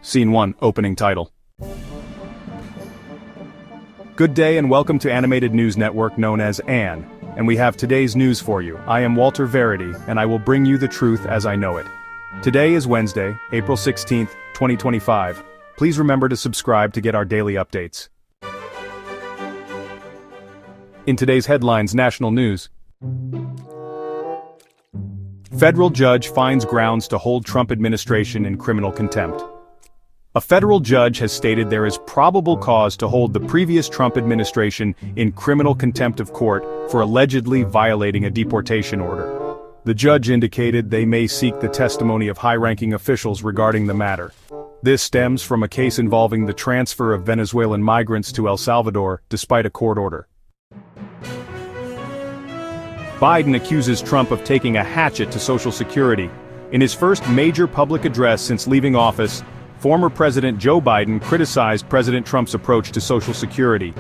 Scene 1, opening title. Good day and welcome to Animated News Network known as AN, and we have today's news for you. I am Walter Verity, and I will bring you the truth as I know it. Today is Wednesday, April 16th, 2025. Please remember to subscribe to get our daily updates. In today's headlines, national news. Federal judge finds grounds to hold Trump administration in criminal contempt. A federal judge has stated there is probable cause to hold the previous Trump administration in criminal contempt of court for allegedly violating a deportation order. The judge indicated they may seek the testimony of high-ranking officials regarding the matter. This stems from a case involving the transfer of Venezuelan migrants to El Salvador, despite a court order. Biden accuses Trump of taking a hatchet to Social Security. In his first major public address since leaving office, former President Joe Biden criticized President Trump's approach to Social Security.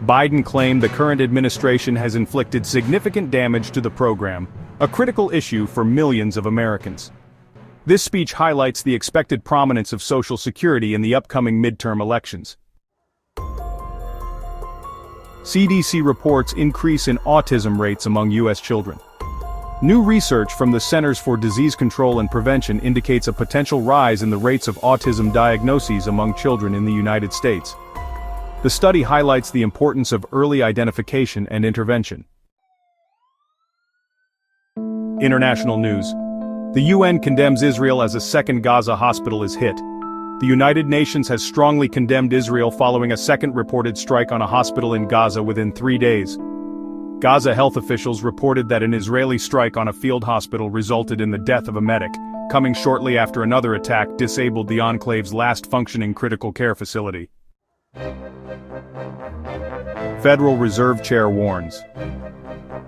Biden claimed the current administration has inflicted significant damage to the program, a critical issue for millions of Americans. This speech highlights the expected prominence of Social Security in the upcoming midterm elections. CDC reports increase in autism rates among U.S. children. New research from the Centers for Disease Control and Prevention indicates a potential rise in the rates of autism diagnoses among children in the United States. The study highlights the importance of early identification and intervention. International news. The UN condemns Israel as a second Gaza hospital is hit. The United Nations has strongly condemned Israel following a second reported strike on a hospital in Gaza within 3 days. Gaza health officials reported that an Israeli strike on a field hospital resulted in the death of a medic, coming shortly after another attack disabled the enclave's last functioning critical care facility. Federal Reserve Chair warns.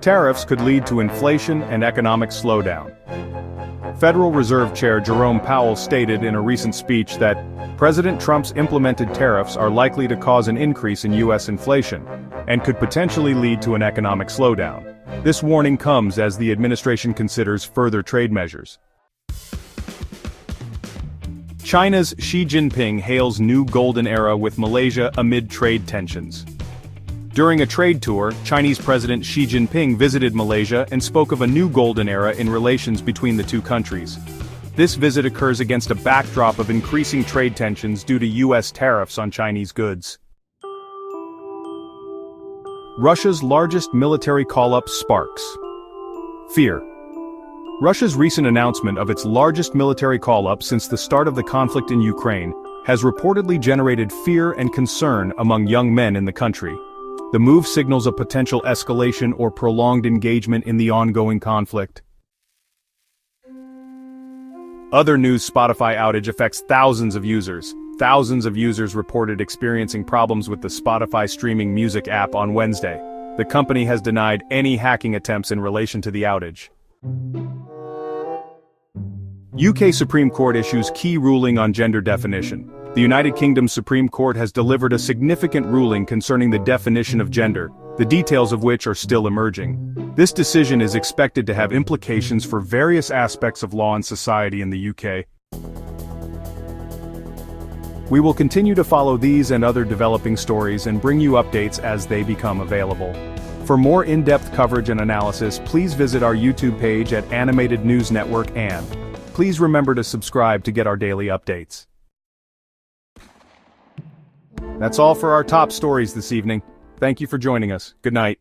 Tariffs could lead to inflation and economic slowdown. Federal Reserve Chair Jerome Powell stated in a recent speech that President Trump's implemented tariffs are likely to cause an increase in U.S. inflation, and could potentially lead to an economic slowdown. This warning comes as the administration considers further trade measures. China's Xi Jinping hails new golden era with Malaysia amid trade tensions. During a trade tour, Chinese President Xi Jinping visited Malaysia and spoke of a new golden era in relations between the two countries. This visit occurs against a backdrop of increasing trade tensions due to U.S. tariffs on Chinese goods. Russia's largest military call-up sparks fear. Russia's recent announcement of its largest military call-up since the start of the conflict in Ukraine has reportedly generated fear and concern among young men in the country. The move signals a potential escalation or prolonged engagement in the ongoing conflict. Other news: Spotify outage affects thousands of users. Thousands of users reported experiencing problems with the Spotify streaming music app on Wednesday. The company has denied any hacking attempts in relation to the outage. UK Supreme Court issues key ruling on gender definition. The United Kingdom Supreme Court has delivered a significant ruling concerning the definition of gender, the details of which are still emerging. This decision is expected to have implications for various aspects of law and society in the UK. We will continue to follow these and other developing stories and bring you updates as they become available. For more in-depth coverage and analysis, please visit our YouTube page at Animated News Network, and please remember to subscribe to get our daily updates. That's all for our top stories this evening. Thank you for joining us. Good night.